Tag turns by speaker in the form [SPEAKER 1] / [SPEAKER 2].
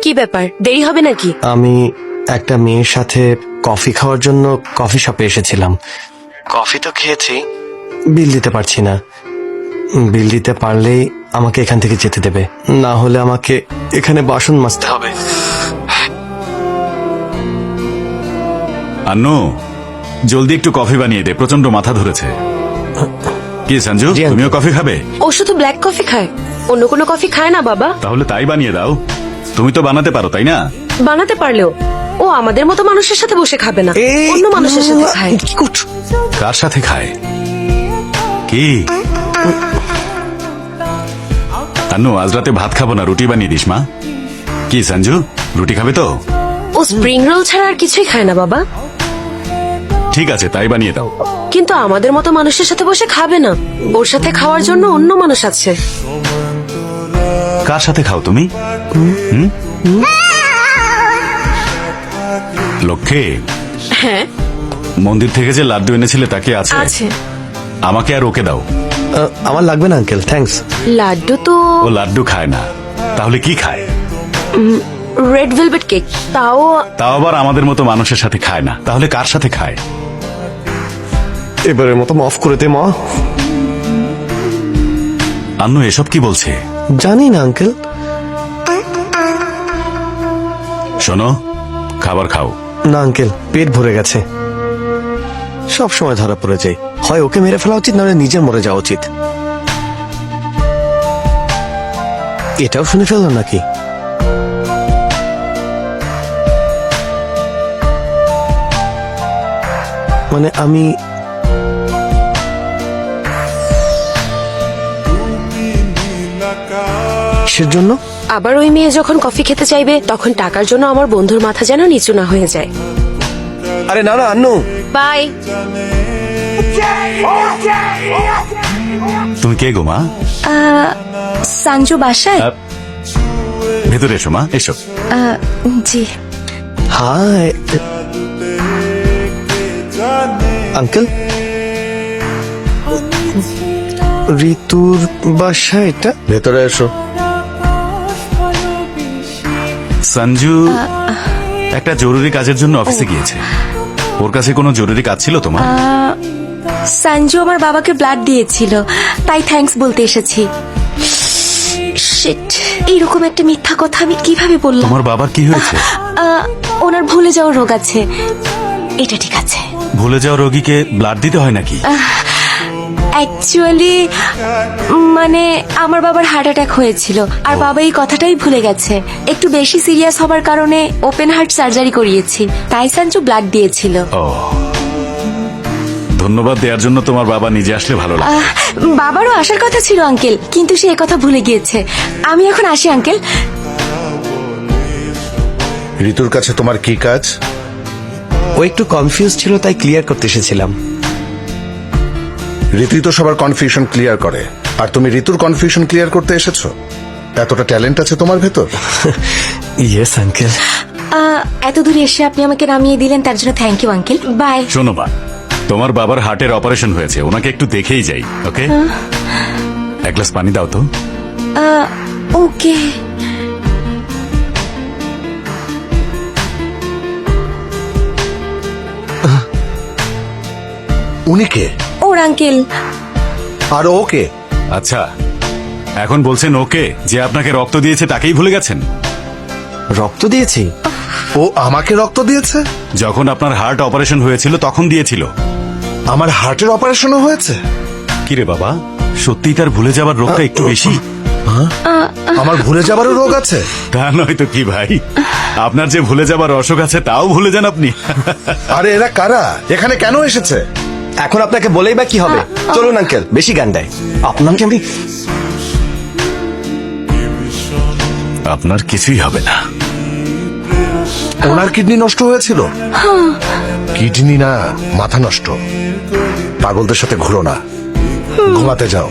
[SPEAKER 1] কি ব্যাপার, দেরি হবে নাকি?
[SPEAKER 2] আমি একটা মেয়ের সাথে কফি খাওয়ার জন্য কফি শপে এসেছিলাম। কফি তো খেয়েছি, বিল দিতে পারছি না। বিল দিতে পারলেই আমাকে এখান থেকে যেতে দেবে, না হলে আমাকে এখানে বাসন মাজতে হবে।
[SPEAKER 3] আন্নু, জলদি একটু কফি বানিয়ে দে, প্রচন্ড মাথা ধরেছে। কি সঞ্জু,
[SPEAKER 2] জি, আঙ্কেল।
[SPEAKER 3] তুমিও কফি খাবে?
[SPEAKER 1] ও শুধু ব্ল্যাক কফি খায়, অন্য কোনো কফি খায় না বাবা।
[SPEAKER 3] তাহলে তাই বানিয়ে দাও। তুমি তো বানাতে পারো, তাই না?
[SPEAKER 1] বানাতে পারলেও ও আমাদের মতো মানুষের সাথে বসে খাবে না, অন্য মানুষের সাথে খায়।
[SPEAKER 2] কি করছো?
[SPEAKER 3] কার সাথে খায়? কি আন্নু, আজ রাতে ভাত খাবো না, রুটি বানিয়ে দিস মা। কি সঞ্জু, রুটি খাবে তো?
[SPEAKER 1] ও স্প্রিং রোল ছাড়া আর কিছুই খায় না বাবা।
[SPEAKER 3] ঠিক আছে, তাই বানিয়ে দাও।
[SPEAKER 1] কিন্তু আমাদের মতো মানুষের সাথে বসে খাবে না, ওর সাথে খাওয়ার জন্য অন্য মানুষ আছে।
[SPEAKER 3] কার সাথে খাও তুমি? লক্ষ্মী,
[SPEAKER 1] হ্যাঁ
[SPEAKER 3] মন্দির থেকে যে লাড্ডু এনেছিলে তাকে আছে?
[SPEAKER 1] আছে।
[SPEAKER 3] আমাকে আর ওকে দাও।
[SPEAKER 2] আমার লাগবে না আঙ্কেল, থ্যাঙ্কস।
[SPEAKER 1] লাড্ডু তো
[SPEAKER 3] ও লাড্ডু খায় না, তাহলে কি খায়?
[SPEAKER 1] রেড ভেলভেট কেক, তাও
[SPEAKER 3] তাও আবার আমাদের মতো মানুষের সাথে খায় না, তাহলে কার সাথে খায়?
[SPEAKER 2] এবারের মতো মাফ করে দে মা।
[SPEAKER 3] আন্নু এসব কি বলছে?
[SPEAKER 2] জানি না আঙ্কেল।
[SPEAKER 3] শোনো, খাবার খাও।
[SPEAKER 2] না আঙ্কেল, পেট ভরে গেছে। সব সময় ধরা পড়ে যাই, হয় ওকে মেরে ফেলা উচিত, নাহলে নিজে মরে যাওয়া উচিত। এটাও শুনে ফেললাম নাকি? মানে আমি কিসের জন্য?
[SPEAKER 1] আবার ওই মেয়ে যখন কফি খেতে চাইবে তখন টাকার জন্য আমার বন্ধুর মাথা যেন নিচু না হয়ে যায়।
[SPEAKER 2] আরে না না আন্নু,
[SPEAKER 1] বাই।
[SPEAKER 3] তুমি কে গো মা?
[SPEAKER 4] সঞ্জু বাসায়?
[SPEAKER 3] ভেতরে এসো মা, এসো।
[SPEAKER 4] জি।
[SPEAKER 2] হাই আঙ্কেল, ঋতুর বাসা এটা। ভেতরে এসো।
[SPEAKER 3] সঞ্জু একটা জরুরি কাজের জন্য অফিসে গিয়েছে। ওর কাছে কোনো জরুরি কাজ ছিল তোমার?
[SPEAKER 4] সঞ্জু আমার বাবাকে ব্লাড দিয়েছিল, তাই থ্যাঙ্কস বলতে এসেছি। শিট, এইরকম একটা মিথ্যা কথা আমি কিভাবে বললাম?
[SPEAKER 3] তোমার বাবার কি হয়েছে?
[SPEAKER 4] ওনার ভুলে যাওয়ার রোগ আছে। এটা ঠিক আছে।
[SPEAKER 3] ভুলে যাওয়া রোগীকে ব্লাড দিতে হয় নাকি?
[SPEAKER 4] অ্যাকচুয়ালি মানে আমার বাবার হার্ট অ্যাটাক হয়েছিল, আর বাবা এই কথাটাই ভুলে গেছে। একটু বেশি সিরিয়াস হবার কারণে ওপেন হার্ট সার্জারি করিয়েছি, তাই সঞ্জু ব্লাড দিয়েছিল।
[SPEAKER 3] ও, ধন্যবাদ দেওয়ার জন্য তোমার বাবা নিজে আসলে ভালো লাগে।
[SPEAKER 4] বাবারও আসার কথা ছিল আঙ্কেল, কিন্তু সে কথা ভুলে গিয়েছে। আমি এখন আসি আঙ্কেল।
[SPEAKER 5] ঋতুর কাছে তোমার কি কাজ?
[SPEAKER 2] ও একটু কনফিউজ ছিল, তাই ক্লিয়ার করতে এসেছিলাম।
[SPEAKER 5] ঋতু তো সবার কনফিউশন ক্লিয়ার করে, আর তুমি ঋতুর কনফিউশন ক্লিয়ার করতে এসেছো? এতটা ট্যালেন্ট আছে তোমার ভেতর?
[SPEAKER 2] Yes uncle.
[SPEAKER 4] এত দূরে এসে আপনি আমাকে নামিয়ে দিলেন, তার জন্য থ্যাংক ইউ আঙ্কেল। বাই।
[SPEAKER 3] শোনো মা, তোমার বাবার হার্টের অপারেশন হয়েছে, ওনাকে একটু দেখেই যাই। ওকে, এক গ্লাস পানি দাও তো।
[SPEAKER 4] ওকে।
[SPEAKER 5] উনি কে?
[SPEAKER 4] ওর আঙ্কেল।
[SPEAKER 5] আর ওকে?
[SPEAKER 3] আচ্ছা, এখন বলছেন ওকে যে আপনাকে রক্ত দিয়েছে তাকেই ভুলে গেছেন?
[SPEAKER 2] রক্ত দিয়েছি?
[SPEAKER 5] ও আমাকে রক্ত দিয়েছে?
[SPEAKER 3] যখন আপনার হার্ট অপারেশন হয়েছিল তখন দিয়েছিল।
[SPEAKER 5] আমার হার্টের অপারেশনও হয়েছে?
[SPEAKER 3] কিরে বাবা, সত্যিই তার ভুলে যাবার রোগটা একটু বেশি?
[SPEAKER 5] আমার ভুলে যাবারও রোগ আছে?
[SPEAKER 3] তা নয় তো কি ভাই, আপনার যে ভুলে যাবার অসুখ আছে তাও ভুলে যান আপনি।
[SPEAKER 5] আরে এরা কারা, এখানে কেন এসেছে?
[SPEAKER 2] এখন আপনাকে বলেই বা কি হবে? চলুন আঙ্কেল, বেশি গান দেয় আপনাকে আমি।
[SPEAKER 3] আপনার কিছুই হবে না।
[SPEAKER 5] ওনার কিডনি নষ্ট হয়েছিল? কিডনি না, মাথা নষ্ট। পাগলদের সাথে ঘুরো না, ঘুমাতে যাও।